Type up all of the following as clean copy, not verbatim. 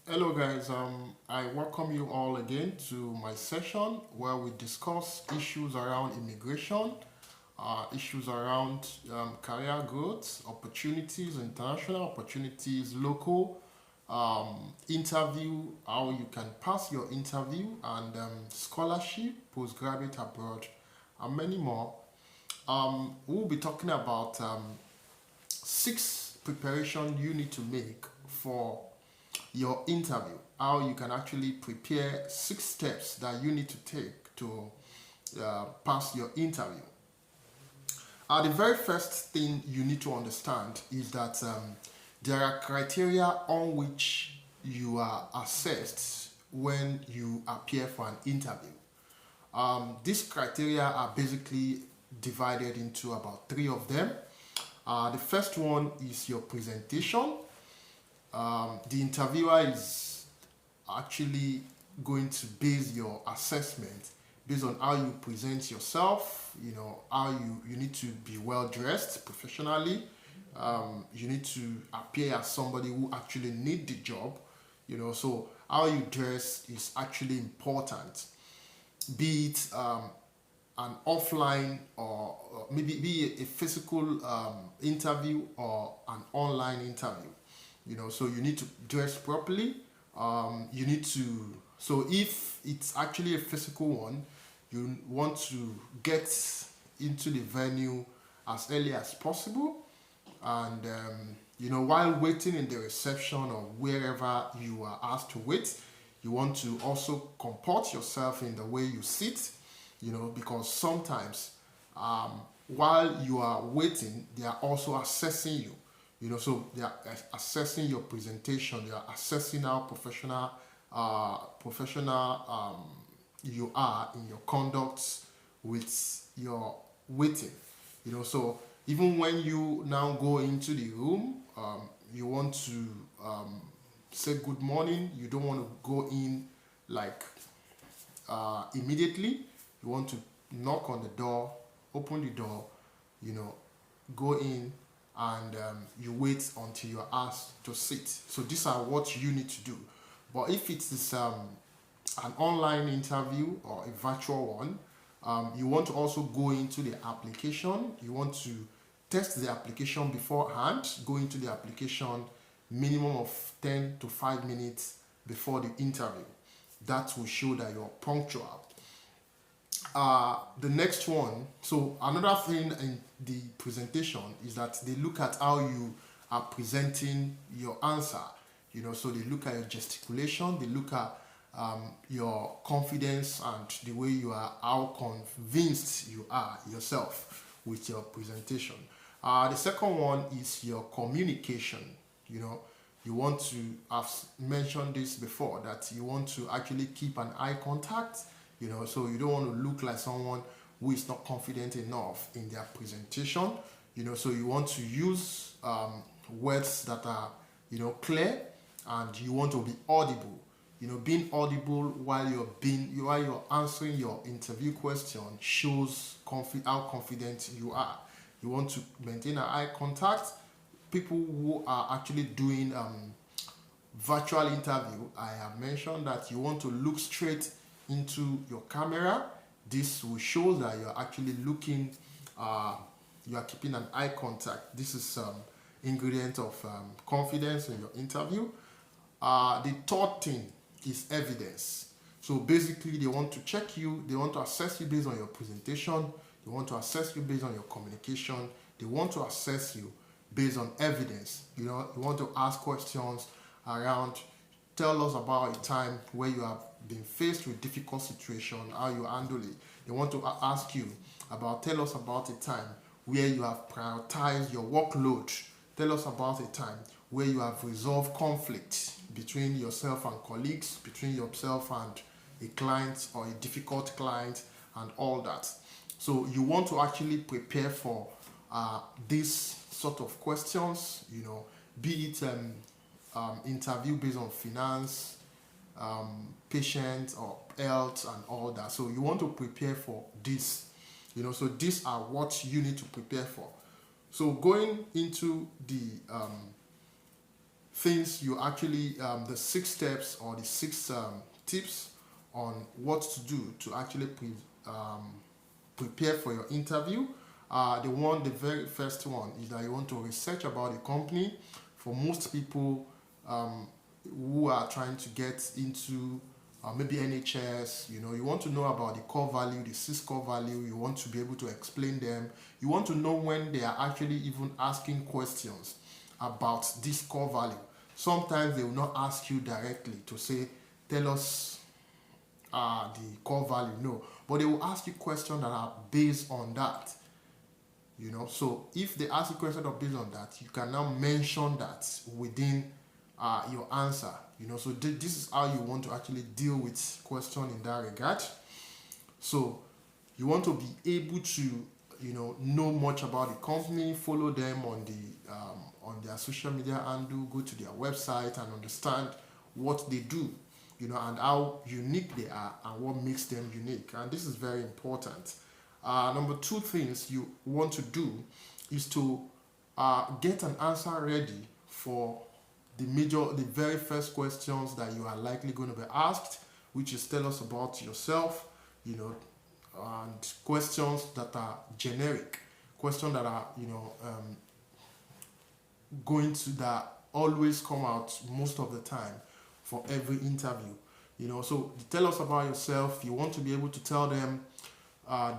Hello guys, I welcome you all again to my session where we discuss issues around immigration, issues around career growth, opportunities, international opportunities, local interview, how you can pass your interview, and scholarship, postgraduate abroad, and many more. We'll be talking about six preparation you need to make for your interview, how you can actually prepare six steps that you need to take to pass your interview. The very first thing you need to understand is that there are criteria on which you are assessed when you appear for an interview. These criteria are basically divided into about three of them. The first one is your presentation. The interviewer is actually going to base your assessment based on how you present yourself, how you need to be well dressed professionally. You need to appear as somebody who actually need the job, so how you dress is actually important, be it an offline or maybe be a physical interview or an online interview. So you need to dress properly. You need to, so if it's actually a physical one, you want to get into the venue as early as possible, and while waiting in the reception or wherever you are asked to wait, you want to also comport yourself in the way you sit, because sometimes while you are waiting, they are also assessing you. So they are assessing your presentation. They are assessing how professional you are in your conduct with your waiting. So even when you now go into the room, you want to say good morning. You don't want to go in like immediately. You want to knock on the door, open the door, you know, go in, and you wait until you're asked to sit. So these are what you need to do. But if it is an online interview or a virtual one, you want to also go into the application. You want to test the application beforehand, go into the application minimum of 10 to 5 minutes before the interview. That will show that you're punctual. The next one, so another thing in the presentation is that they look at how you are presenting your answer. So they look at your gesticulation, they look at your confidence and the way you are, how convinced you are yourself with your presentation. The second one is your communication. You want to, I've mentioned this before, that you want to actually keep an eye contact. So you don't want to look like someone who is not confident enough in their presentation. So you want to use words that are clear, and you want to be audible. Being audible while you're answering your interview question shows how confident you are. You want to maintain an eye contact. People who are actually doing virtual interview, I have mentioned that you want to look straight into your camera. This will show that you're actually looking, you are keeping an eye contact. This is ingredient of confidence in your interview. The third thing is evidence. So basically, they want to check you, they want to assess you based on your presentation, they want to assess you based on your communication, they want to assess you based on evidence. You want to ask questions around, tell us about a time where you have been faced with difficult situation, how you handle it. They want to ask you about, tell us about a time where you have prioritized your workload. Tell us about a time where you have resolved conflict between yourself and colleagues, between yourself and a client or a difficult client, and all that. So you want to actually prepare for these sort of questions, be it interview based on finance, patient or health and all that. So you want to prepare for this, so these are what you need to prepare for. So going into the things you actually, the 6 steps or the 6 tips on what to do to actually prepare for your interview. The very first one is that you want to research about the company. For most people who are trying to get into maybe NHS, you want to know about the core value, the 6 core value. You want to be able to explain them. You want to know when they are actually even asking questions about this core value. Sometimes they will not ask you directly to say, tell us the core value. No, but they will ask you questions that are based on that. So if they ask you questions that are based on that, you can now mention that within your answer. So this is how you want to actually deal with question in that regard. So you want to be able to know much about the company, follow them on their social media handle, go to their website and understand what they do, and how unique they are and what makes them unique. And this is very important. Number 2 things you want to do is to get an answer ready for the very first questions that you are likely going to be asked, which is tell us about yourself, and questions that are generic, questions that are that always come out most of the time for every interview. So tell us about yourself. You want to be able to tell them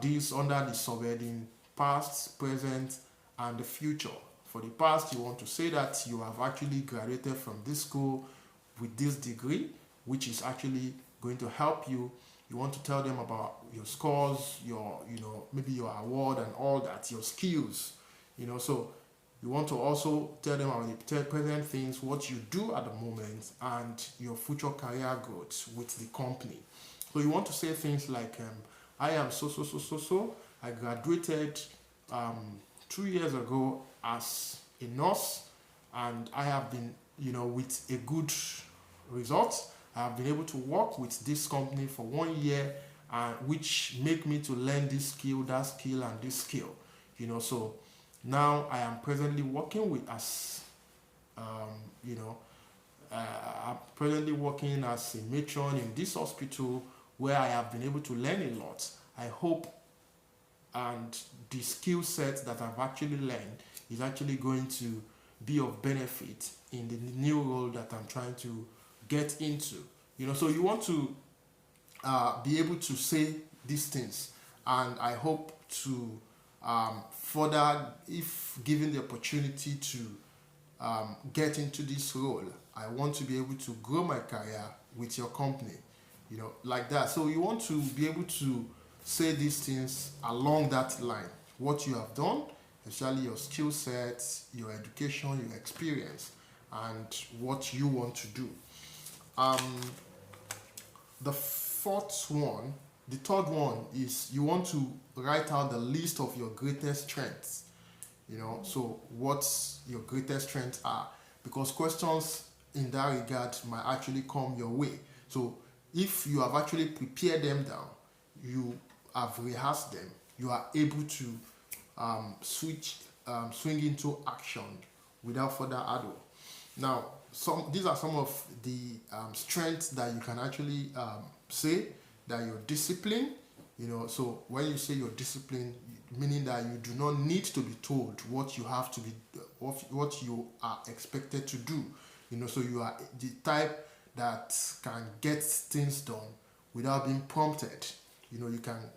this under the subheading past, present, and the future. For the past, you want to say that you have actually graduated from this school with this degree, which is actually going to help you. You want to tell them about your scores, your maybe your award and all that, your skills. So you want to also tell them about the present things, what you do at the moment, and your future career growth with the company. So you want to say things like, I am so. I graduated 2 years ago as a nurse, and I have been, with a good result. I have been able to work with this company for 1 year, which make me to learn this skill, that skill, and this skill. So now I am presently working I'm presently working as a matron in this hospital where I have been able to learn a lot. I hope and the skill set that I've actually learned is actually going to be of benefit in the new role that I'm trying to get into. So you want to be able to say these things, and I hope to further, if given the opportunity to get into this role, I want to be able to grow my career with your company, like that. So you want to be able to say these things along that line, what you have done, especially your skill sets, your education, your experience, and what you want to do. The third one is you want to write out the list of your greatest strengths. So what your greatest strengths are, because questions in that regard might actually come your way. So if you have actually prepared them down, you have rehearsed them, you are able to swing into action without further ado. Now, these are some of the strengths that you can actually say that you're disciplined. So when you say you're disciplined, meaning that you do not need to be told what you have to be, what you are expected to do. So you are the type that can get things done without being prompted. You can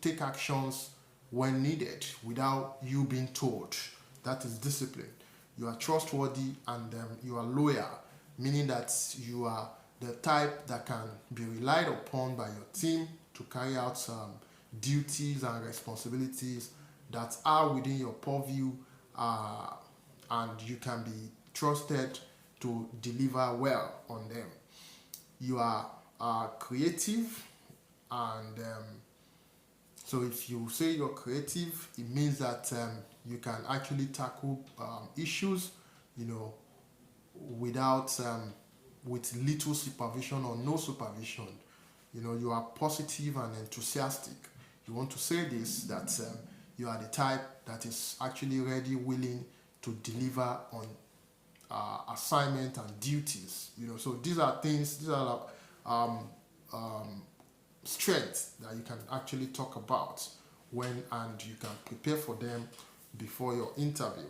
take actions when needed without you being told. That is discipline. You are trustworthy and you are loyal, meaning that you are the type that can be relied upon by your team to carry out some duties and responsibilities that are within your purview, and you can be trusted to deliver well on them. You are creative, and so if you say you're creative, it means that you can actually tackle issues, without with little supervision or no supervision. You are positive and enthusiastic. You want to say this, that you are the type that is actually ready, willing to deliver assignment and duties. So these are things, these are strengths that you can actually talk about and you can prepare for them before your interview.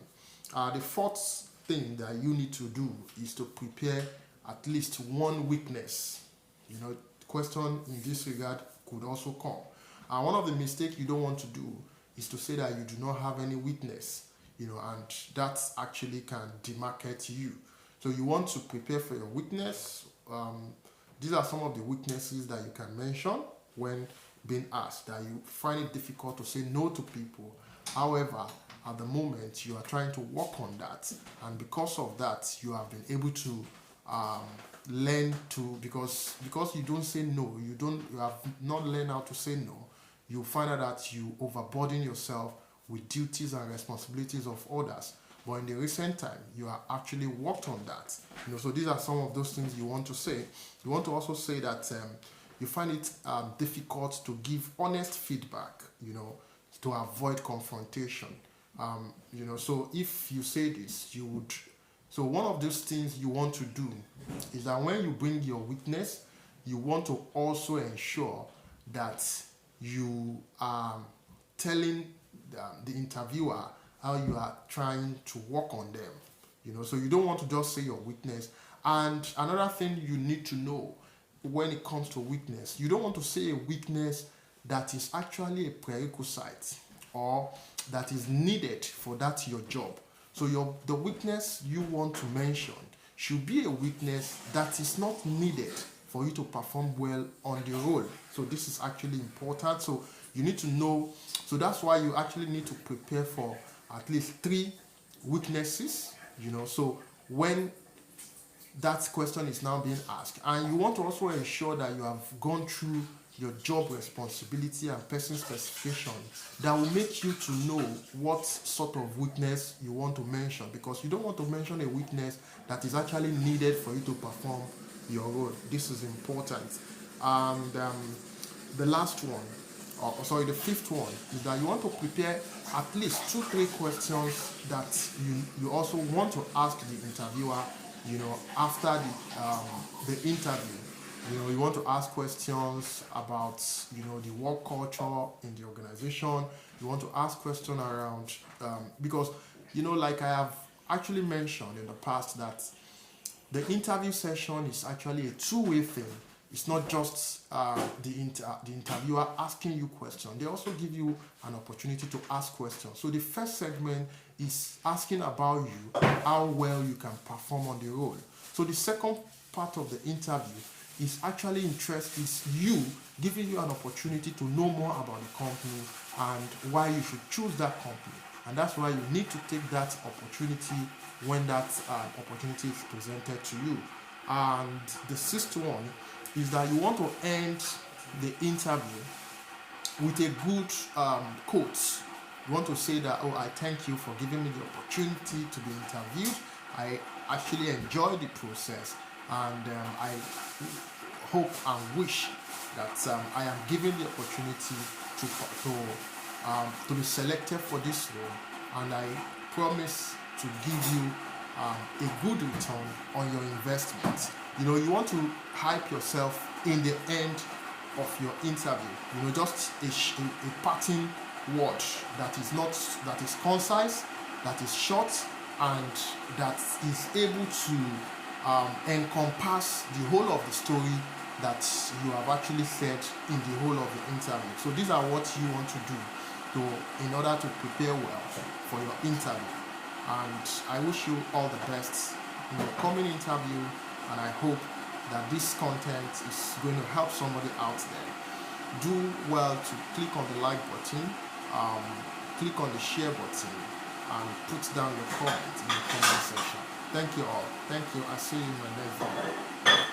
The fourth thing that you need to do is to prepare at least one weakness. Question in this regard could also come. And one of the mistakes you don't want to do is to say that you do not have any weakness, and that actually can demarcate you. So you want to prepare for your weakness. These are some of the weaknesses that you can mention when being asked, that you find it difficult to say no to people. However, at the moment, you are trying to work on that. And because of that, you have been able to learn to, because you don't say no, you have not learned how to say no, you find out that you overburden yourself with duties and responsibilities of others. But in the recent time, you have actually worked on that. So these are some of those things you want to say. You want to also say that you find it difficult to give honest feedback, to avoid confrontation. So if you say this, you would. So one of those things you want to do is that when you bring your weakness, you want to also ensure that you are telling the interviewer how you are trying to work on them. So you don't want to just say your weakness. And another thing you need to know when it comes to weakness, you don't want to say a weakness that is actually a prerequisite or that is needed for that your job. So the weakness you want to mention should be a weakness that is not needed for you to perform well on the role. So this is actually important. So you need to know. So that's why you actually need to prepare for at least 3 weaknesses. So when that question is now being asked, and you want to also ensure that you have gone through your job responsibility and person specification that will make you to know what sort of weakness you want to mention, because you don't want to mention a weakness that is actually needed for you to perform your role. This is important. And the last one, the fifth one, is that you want to prepare at least 2-3 questions that you also want to ask the interviewer, after the interview. You want to ask questions about, the work culture in the organization. You want to ask questions around, because, like I have actually mentioned in the past, that the interview session is actually a two-way thing. It's not just the interviewer asking you questions. They also give you an opportunity to ask questions. So the first segment is asking about you, how well you can perform on the role. So the second part of the interview is actually you, giving you an opportunity to know more about the company and why you should choose that company. And that's why you need to take that opportunity when that opportunity is presented to you. And the sixth one is that you want to end the interview with a good quote. You want to say that, I thank you for giving me the opportunity to be interviewed. I actually enjoyed the process, and I hope and wish that I am given the opportunity to be selected for this role, and I promise to give you a good return on your investment. You want to hype yourself in the end of your interview. Just a parting word that is concise, that is short, and that is able to encompass the whole of the story that you have actually said in the whole of the interview. So these are what you want to do in order to prepare well for your interview. And I wish you all the best in your coming interview, and I hope that this content is going to help somebody out there. Do well to click on the like button, click on the share button, and put down your comment in the comment section. Thank you all. Thank you. I'll see you in my next video.